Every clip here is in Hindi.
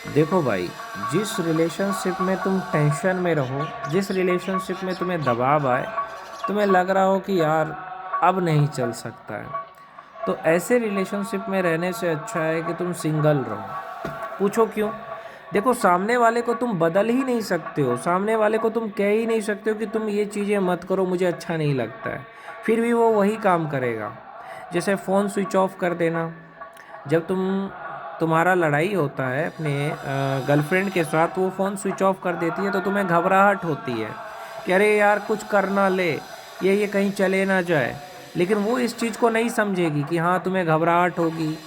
देखो भाई, जिस रिलेशनशिप में तुम टेंशन में रहो, जिस रिलेशनशिप में तुम्हें दबाव आए, तुम्हें लग रहा हो कि यार अब नहीं चल सकता है, तो ऐसे रिलेशनशिप में रहने से अच्छा है कि तुम सिंगल रहो। पूछो क्यों? देखो, सामने वाले को तुम बदल ही नहीं सकते हो, सामने वाले को तुम कह ही नहीं सकते हो कि तुम ये चीज़ें मत करो, मुझे अच्छा नहीं लगता है। फिर भी वो वही काम करेगा। जैसे फ़ोन स्विच ऑफ कर देना। जब तुम्हारा लड़ाई होता है अपने गर्लफ्रेंड के साथ, वो फ़ोन स्विच ऑफ कर देती है तो तुम्हें घबराहट होती है कि अरे यार कुछ कर ना ले, ये कहीं चले ना जाए। लेकिन वो इस चीज़ को नहीं समझेगी कि हाँ तुम्हें घबराहट होगी।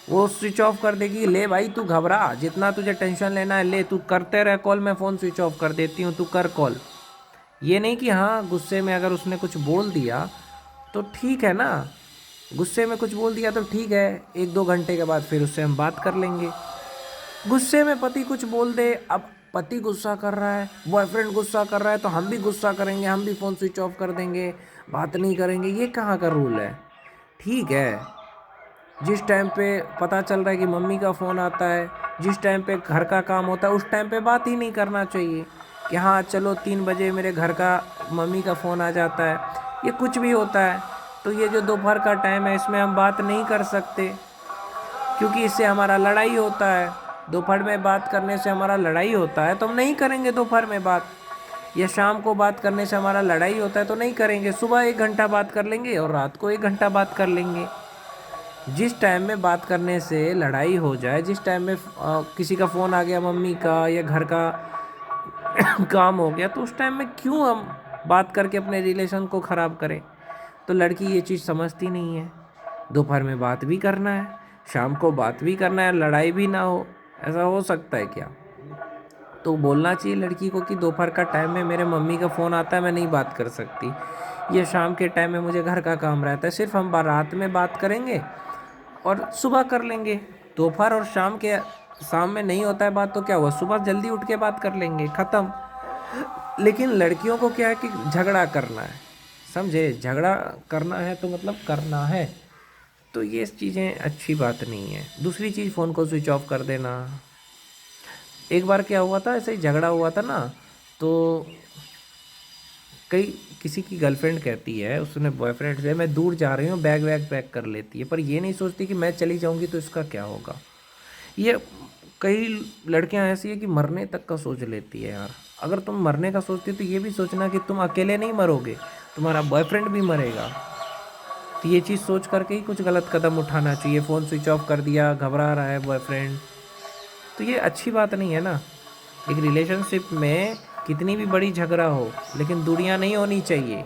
वो स्विच ऑफ कर देगी, ले भाई तू घबरा, जितना तुझे टेंशन लेना है ले, तू करते रह कॉल, मैं फ़ोन स्विच ऑफ कर देती हूँ, तू कर कॉल। ये नहीं कि हाँ गुस्से में अगर उसने कुछ बोल दिया तो ठीक है ना, गुस्से में कुछ बोल दिया तो ठीक है, एक दो घंटे के बाद फिर उससे हम बात कर लेंगे। गुस्से में पति कुछ बोल दे, अब पति गुस्सा कर रहा है, बॉयफ्रेंड गुस्सा कर रहा है, तो हम भी गुस्सा करेंगे, हम भी फ़ोन स्विच ऑफ कर देंगे, बात नहीं करेंगे, ये कहाँ का रूल है? ठीक है, जिस टाइम पे पता चल रहा है कि मम्मी का फ़ोन आता है, जिस टाइम पे घर का काम होता है, उस टाइम पे बात ही नहीं करना चाहिए कि हाँ चलो 3 बजे मेरे घर का मम्मी का फ़ोन आ जाता है, ये कुछ भी होता है। तो ये जो दोपहर का टाइम है, इसमें हम बात नहीं कर सकते, क्योंकि इससे हमारा लड़ाई होता है। दोपहर में बात करने से हमारा लड़ाई होता है तो हम नहीं करेंगे दोपहर में बात। या शाम को बात करने से हमारा लड़ाई होता है तो नहीं करेंगे, सुबह 1 घंटा बात कर लेंगे और रात को 1 घंटा बात कर लेंगे। जिस टाइम में बात करने से लड़ाई हो जाए, जिस टाइम में किसी का फ़ोन आ गया मम्मी का या घर का काम हो गया, तो उस टाइम में क्यों हम बात करके अपने रिलेशन को ख़राब करें? तो लड़की ये चीज़ समझती नहीं है। दोपहर में बात भी करना है, शाम को बात भी करना है, लड़ाई भी ना हो, ऐसा हो सकता है क्या? तो बोलना चाहिए लड़की को कि दोपहर का टाइम में मेरे मम्मी का फ़ोन आता है, मैं नहीं बात कर सकती। ये शाम के टाइम में मुझे घर का काम रहता है, सिर्फ हम रात में बात करेंगे और सुबह कर लेंगे। दोपहर और शाम में नहीं होता है बात तो क्या हुआ, सुबह जल्दी उठ के बात कर लेंगे, ख़त्म। लेकिन लड़कियों को क्या है कि झगड़ा करना है, समझे? झगड़ा करना है तो मतलब करना है। तो ये चीज़ें अच्छी बात नहीं है। दूसरी चीज़, फ़ोन को स्विच ऑफ कर देना। एक बार क्या हुआ था, ऐसे ही झगड़ा हुआ था ना, तो कई किसी की गर्लफ्रेंड कहती है उसने बॉयफ्रेंड से, मैं दूर जा रही हूँ, बैग वैग पैक कर लेती है, पर ये नहीं सोचती कि मैं चली जाऊँगी तो इसका क्या होगा। ये कई लड़कियां ऐसी है कि मरने तक का सोच लेती है यार। अगर तुम मरने का सोचती हो तो ये भी सोचना कि तुम अकेले नहीं मरोगे, तुम्हारा बॉयफ्रेंड भी मरेगा। तो ये चीज़ सोच करके ही कुछ गलत कदम उठाना चाहिए। फ़ोन स्विच ऑफ कर दिया, घबरा रहा है बॉयफ्रेंड, तो ये अच्छी बात नहीं है ना। एक रिलेशनशिप में कितनी भी बड़ी झगड़ा हो, लेकिन दूरियां नहीं होनी चाहिए,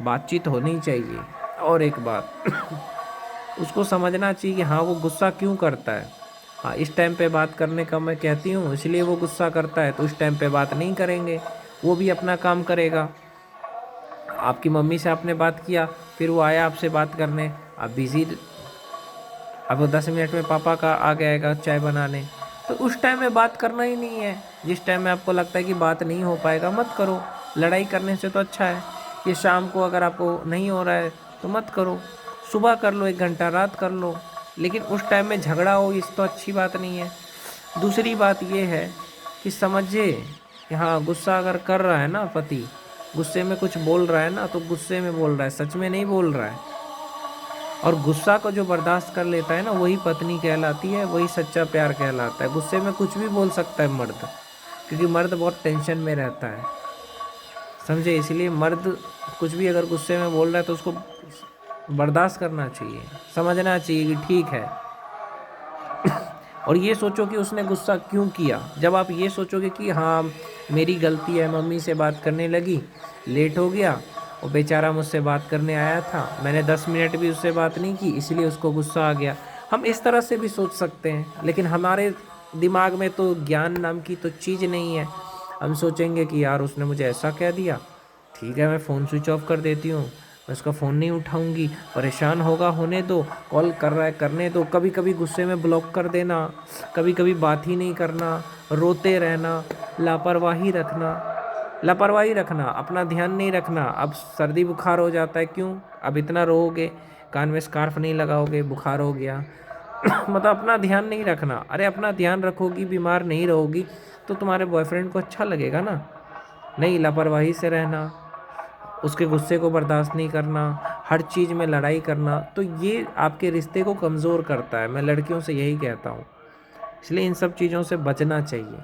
बातचीत होनी चाहिए। और एक बात उसको समझना चाहिए कि हाँ वो गुस्सा क्यों करता है। हाँ, इस टाइम पे बात करने का मैं कहती हूँ इसलिए वो गुस्सा करता है, तो उस टाइम पे बात नहीं करेंगे, वो भी अपना काम करेगा। आपकी मम्मी से आपने बात किया, फिर वो आया आपसे बात करने, आप बिज़ी, अब वो 10 मिनट में पापा का आ जाएगा चाय बनाने, तो उस टाइम में बात करना ही नहीं है। जिस टाइम में आपको लगता है कि बात नहीं हो पाएगा, मत करो। लड़ाई करने से तो अच्छा है कि शाम को अगर आपको नहीं हो रहा है तो मत करो, सुबह कर लो, 1 घंटा रात कर लो, लेकिन उस टाइम में झगड़ा हो इस तो अच्छी बात नहीं है। दूसरी बात ये है कि समझे कि हाँ गुस्सा अगर कर रहा है ना पति, गुस्से में कुछ बोल रहा है ना, तो गुस्से में बोल रहा है, सच में नहीं बोल रहा है। और गुस्सा को जो बर्दाश्त कर लेता है ना, वही पत्नी कहलाती है, वही सच्चा प्यार कहलाता है। गुस्से में कुछ भी बोल सकता है मर्द, क्योंकि मर्द बहुत टेंशन में रहता है, समझे? इसलिए मर्द कुछ भी अगर गुस्से में बोल रहा है तो उसको बर्दाश्त करना चाहिए, समझना चाहिए कि ठीक है। और ये सोचो कि उसने गुस्सा क्यों किया। जब आप ये सोचोगे कि हाँ मेरी गलती है, मम्मी से बात करने लगी, लेट हो गया, वो बेचारा मुझसे बात करने आया था, मैंने 10 मिनट भी उससे बात नहीं की, इसलिए उसको गुस्सा आ गया। हम इस तरह से भी सोच सकते हैं, लेकिन हमारे दिमाग में तो ज्ञान नाम की तो चीज़ नहीं है। हम सोचेंगे कि यार उसने मुझे ऐसा कह दिया, ठीक है मैं फ़ोन स्विच ऑफ कर देती हूँ, मैं उसका फ़ोन नहीं उठाऊँगी, परेशान होगा होने दो, कॉल कर रहा है करने दो। कभी कभी गुस्से में ब्लॉक कर देना, कभी कभी बात ही नहीं करना, रोते रहना, लापरवाही रखना, लापरवाही रखना, अपना ध्यान नहीं रखना। अब सर्दी बुखार हो जाता है, क्यों? अब इतना रोओगे, कान में स्कार्फ नहीं लगाओगे, बुखार हो गया, मतलब अपना ध्यान नहीं रखना। अरे अपना ध्यान रखोगी, बीमार नहीं रहोगी तो तुम्हारे बॉयफ्रेंड को अच्छा लगेगा ना। नहीं, लापरवाही से रहना, उसके गुस्से को बर्दाश्त नहीं करना, हर चीज़ में लड़ाई करना, तो ये आपके रिश्ते को कमज़ोर करता है। मैं लड़कियों से यही कहता हूँ, इसलिए इन सब चीज़ों से बचना चाहिए।